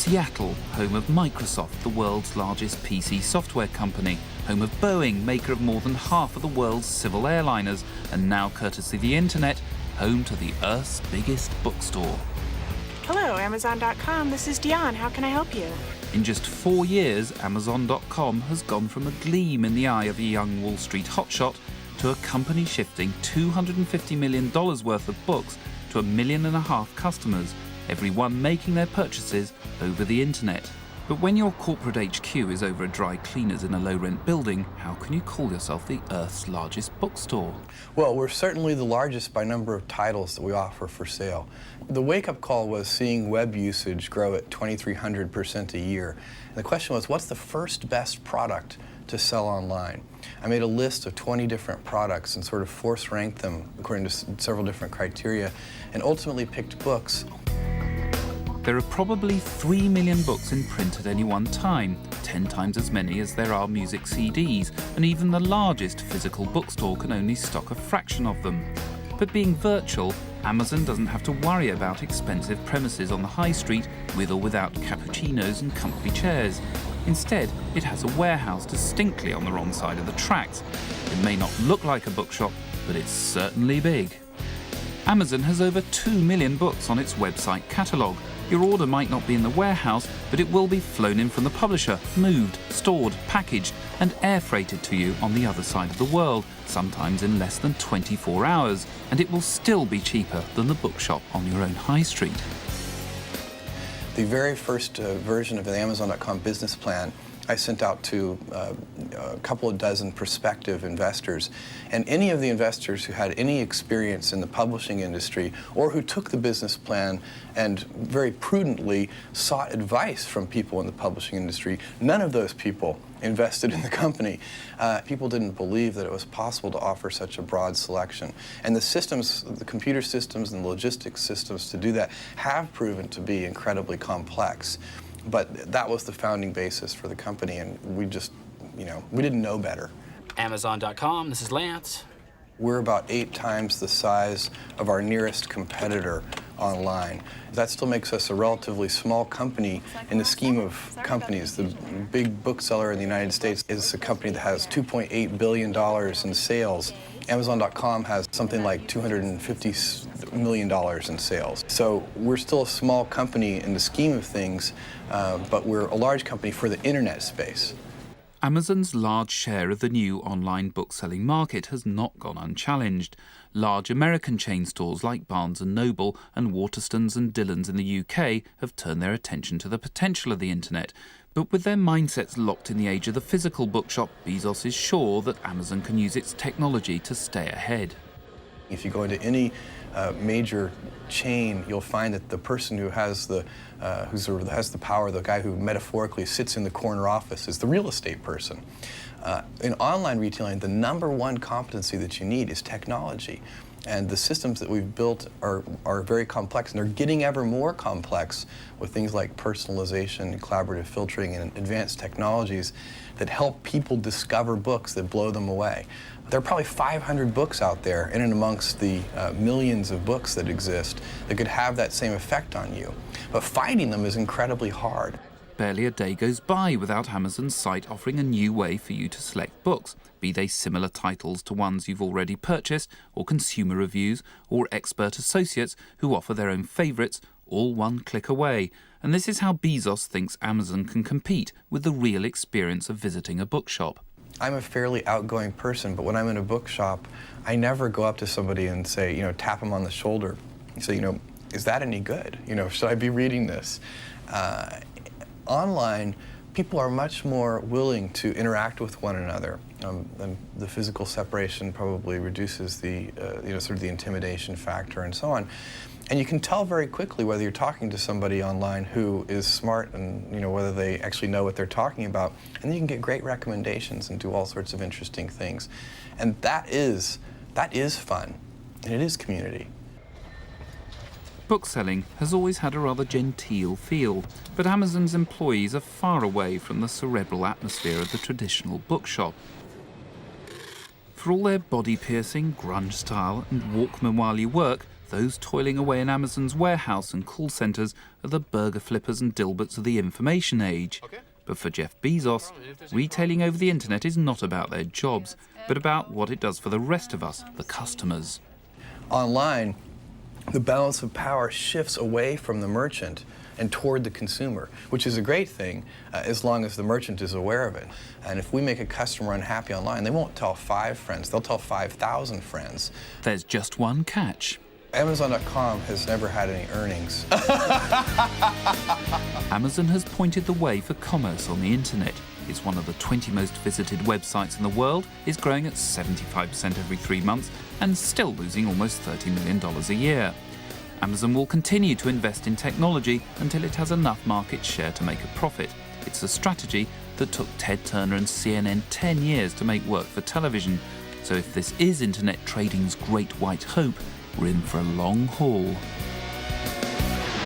Seattle, home of Microsoft, the world's largest PC software company, home of Boeing, maker of more than half of the world's civil airliners, and now, courtesy of the internet, home to the Earth's biggest bookstore. Hello, Amazon.com. This is Dion. How can I help you? In just 4 years, Amazon.com has gone from a gleam in the eye of a young Wall Street hotshot to a company shifting $250 million worth of books to 1.5 million customers, every one making their purchases over the internet. But when your corporate HQ is over a dry cleaners in a low-rent building, how can you call yourself the Earth's largest bookstore? Well, we're certainly the largest by number of titles that we offer for sale. The wake-up call was seeing web usage grow at 2,300% a year. And the question was, what's the first best product to sell online? I made a list of 20 different products and sort of force-ranked them according to several different criteria, and ultimately picked books. There are probably 3 million books in print at any one time, 10 times as many as there are music CDs, and even the largest physical bookstore can only stock a fraction of them. But being virtual, Amazon doesn't have to worry about expensive premises on the high street with or without cappuccinos and comfy chairs. Instead, it has a warehouse distinctly on the wrong side of the tracks. It may not look like a bookshop, but it's certainly big. Amazon has over 2 million books on its website catalogue. Your order might not be in the warehouse, but it will be flown in from the publisher, moved, stored, packaged, and air freighted to you on the other side of the world, sometimes in less than 24 hours, and it will still be cheaper than the bookshop on your own high street. The very first version of the Amazon.com business plan I sent out to a couple of dozen prospective investors, and any of the investors who had any experience in the publishing industry or who took the business plan and very prudently sought advice from people in the publishing industry, none of those people invested in the company. People didn't believe that it was possible to offer such a broad selection. And the systems, the computer systems and logistics systems to do that have proven to be incredibly complex. But that was the founding basis for the company, and we just, we didn't know better. Amazon.com, this is Lance. We're about 8 times the size of our nearest competitor online. That still makes us a relatively small company in the scheme of companies. The big bookseller in the United States is a company that has $2.8 billion in sales. Amazon.com has something like $250 million in sales. So we're still a small company in the scheme of things, but we're a large company for the internet space. Amazon's large share of the new online book-selling market has not gone unchallenged. Large American chain stores like Barnes & Noble and Waterstones and Dillons in the UK have turned their attention to the potential of the internet. But with their mindsets locked in the age of the physical bookshop, Bezos is sure that Amazon can use its technology to stay ahead. If you go into any major chain, you'll find that the person who has the has the power, the guy who metaphorically sits in the corner office, is the real estate person. In online retailing, the #1 competency that you need is technology. And the systems that we've built are very complex, and they're getting ever more complex with things like personalization and collaborative filtering and advanced technologies that help people discover books that blow them away. There are probably 500 books out there in and amongst the millions of books that exist that could have that same effect on you. But finding them is incredibly hard. Barely a day goes by without Amazon's site offering a new way for you to select books, be they similar titles to ones you've already purchased, or consumer reviews, or expert associates who offer their own favourites, all one click away. And this is how Bezos thinks Amazon can compete with the real experience of visiting a bookshop. I'm a fairly outgoing person, but when I'm in a bookshop, I never go up to somebody and say, tap them on the shoulder and say, is that any good? Should I be reading this? Online, people are much more willing to interact with one another. And the physical separation probably reduces the, sort of the intimidation factor and so on. And you can tell very quickly whether you're talking to somebody online who is smart and, whether they actually know what they're talking about. And then you can get great recommendations and do all sorts of interesting things. And that is fun, and it is community. Bookselling has always had a rather genteel feel, but Amazon's employees are far away from the cerebral atmosphere of the traditional bookshop. For all their body-piercing, grunge style and Walkman while you work, those toiling away in Amazon's warehouse and call centres are the burger flippers and dilberts of the information age. But for Jeff Bezos, retailing over the internet is not about their jobs, but about what it does for the rest of us, the customers. Online, the balance of power shifts away from the merchant and toward the consumer, which is a great thing as long as the merchant is aware of it. And if we make a customer unhappy online, they won't tell 5 friends, they'll tell 5,000 friends. There's just one catch. Amazon.com has never had any earnings. Amazon has pointed the way for commerce on the internet. It's one of the 20 most visited websites in the world, is growing at 75% every 3 months, and still losing almost $30 million a year. Amazon will continue to invest in technology until it has enough market share to make a profit. It's a strategy that took Ted Turner and CNN 10 years to make work for television. So if this is internet trading's great white hope, we're in for a long haul.